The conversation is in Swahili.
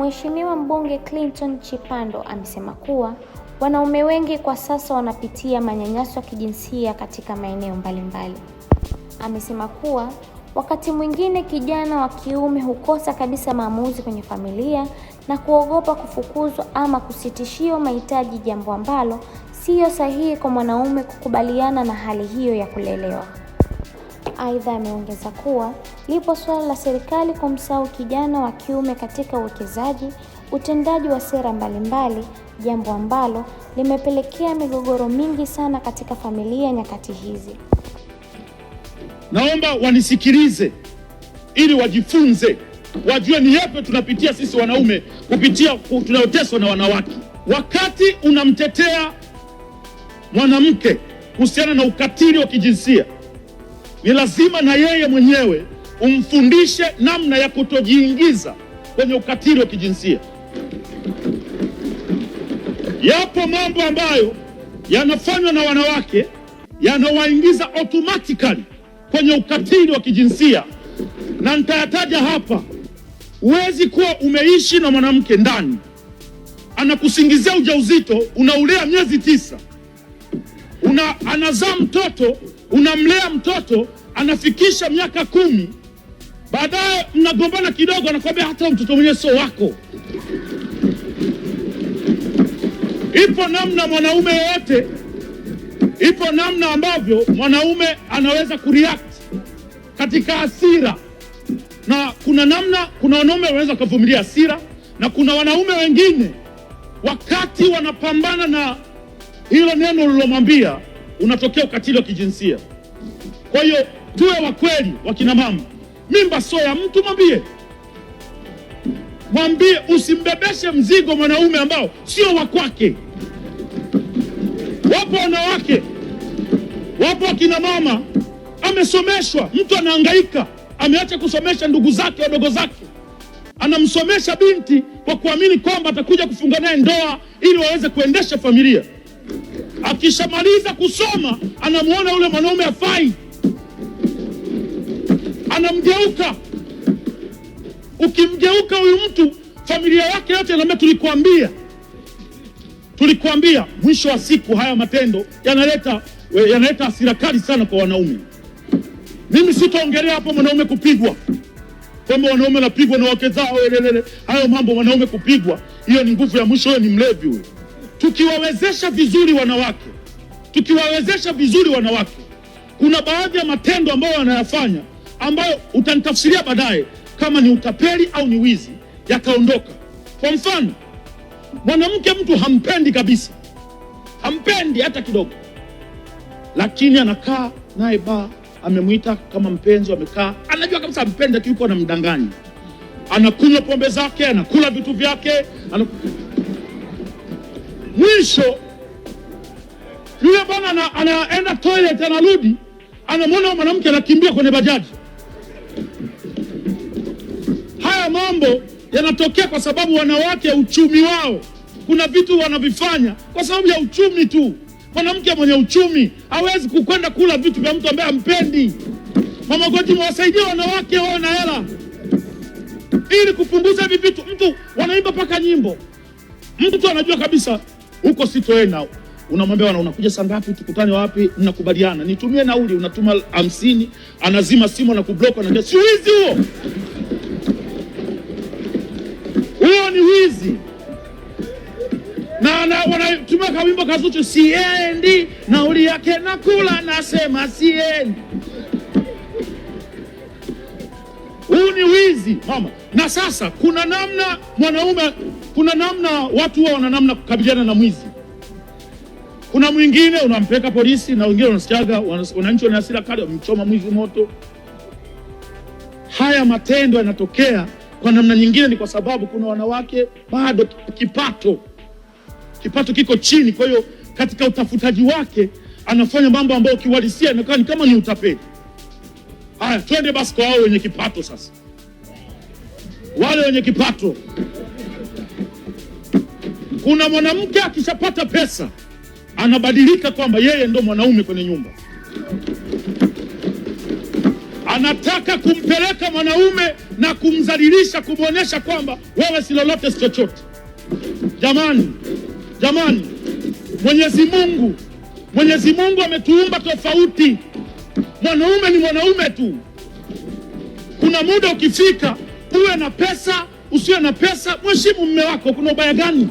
Mheshimiwa Mbunge Clinton Chipando amesema kuwa wanaume wengi kwa sasa wanapitia manyanyaso ya kijinsia katika maeneo mbalimbali. Amesema kuwa wakati mwingine kijana wa kiume hukosa kabisa maamuzi kwenye familia na kuogopa kufukuzwa ama kusitishiwa mahitaji, jambo ambalo siyo sahihi kwa mwanaume kukubaliana na hali hiyo ya kulelewa. Aidha, ameongeza kuwa lipo suala la serikali kumsahau kijana wa kiume katika uwekezaji, utendaji wa sera mbalimbali, jambo ambalo limepelekea migogoro mingi sana katika familia nyakati hizi. Naomba wanisikilize ili wajifunze, wajue ni yapi tunapitia sisi wanaume kupitia tunayoteswa na wanawake. Wakati unamtetea mwanamke kuhusiana na ukatili wa kijinsia, ni lazima na yeye mwenyewe umfundishe namna ya kutojiingiza kwenye ukatili wa kijinsia. Yapo mambo ambayo yanafanywa na wanawake yanawaingiza automatically kwenye ukatili wa kijinsia, na nitayataja hapa. Huwezi kuwa umeishi na mwanamke ndani, anakusingizia ujauzito, unaulea miezi 9, anazaa mtoto, unamlea mtoto, anafikisha miaka 10, baadaye mnagombana kidogo, anakwambia hata mtoto mwenyewe sio wako. Ipo namna mwanaume yote, ipo namna ambavyo mwanaume anaweza kureact katika hasira, na kuna wanaume wanaweza kuvumilia hasira, na kuna wanaume wengine wakati wanapambana na hilo neno ulilomwambia unatokea ukatili wa kijinsia. Kwa hiyo tuwe wa kweli, wakina mama. Mimba sio ya mtu, mwambie, usimbebeshe mzigo mwanaume ambao sio wa kwake. Wapo wanawake, wapo wakina mama, amesomeshwa, mtu anahangaika, ameacha kusomesha ndugu zake, wadogo zake, anamsomesha binti kwa kuamini kwamba atakuja kufunga naye ndoa ili waweze kuendesha familia. Akishamaliza kusoma, anamuona yule mwanaume hafai, anamgeuka. Ukimgeuka huyu mtu, familia yake yote inamwambia tulikuambia. Mwisho wa siku haya matendo yanaleta hasira kali sana kwa wanaume. Mimi sitaongelea hapo mwanaume kupigwa, kwamba wanaume wanapigwa na wake zao, hayo mambo. Wanaume kupigwa, hiyo ni nguvu ya mwisho, hiyo ni mlevi huyo. Tukiwawezesha vizuri wanawake, kuna baadhi ya matendo ambayo wanayafanya ambayo utanitafsiria baadaye kama ni utapeli au ni wizi, yakaondoka. Kwa mfano, mwanamke mtu hampendi kabisa, hampendi hata kidogo, lakini anakaa naye amemwita kama mpenzi, amekaa, anajua kabisa hampendi, lakini yuko anamdanganya, anakunywa pombe zake, anakula vitu vyake, mwisho yule bwana anaenda toilet, anarudi, anamwona mwanamke anakimbia kwenye bajaji. Haya mambo yanatokea kwa sababu wanawake, uchumi wao, kuna vitu wanavifanya kwa sababu ya uchumi tu. Mwanamke mwenye uchumi hawezi kukwenda kula vitu vya mtu ambaye hampendi. Mama Goti, mwasaidie wanawake wawe na hela ili kupunguza hivi vitu. Mtu wanaimba paka nyimbo, mtu anajua kabisa huko sitoenda, unamwambia unakuja saa ngapi, tukutane wapi, mnakubaliana, nitumie nauli, unatuma 50, anazima simu na kublock, anaambia si wizi huo. Huo ni wizi. Na wanatumia kawimbo kazuchu, siendi, nauli yake nakula, nasema siendi. Huu ni wizi, mama. Na sasa kuna namna mwanaume, kuna namna watu wao wana namna kukabiliana na mwizi. Kuna mwingine unampeleka polisi, na wengine unasikiaga wananchi wana hasira kali, wamchoma mwizi moto. Haya matendo yanatokea kwa namna nyingine ni kwa sababu kuna wanawake bado kipato kiko chini. Kwa hiyo katika utafutaji wake anafanya mambo ambayo kiuhalisia inakuwa ni kama ni utapeli. Haya, twende basi kwa wao wenye kipato sasa. Wale wenye kipato, kuna mwanamke akishapata pesa anabadilika kwamba yeye ndo mwanaume kwenye nyumba. anataka kumpeleka mwanaume na kumdhalilisha, kumwonyesha kwamba wewe si lolote si chochote. Jamani, Mwenyezi Mungu ametuumba tofauti. Mwanaume ni mwanaume tu. Kuna muda ukifika, uwe na pesa usiwe na pesa, mheshimu mume wako. Kuna ubaya gani?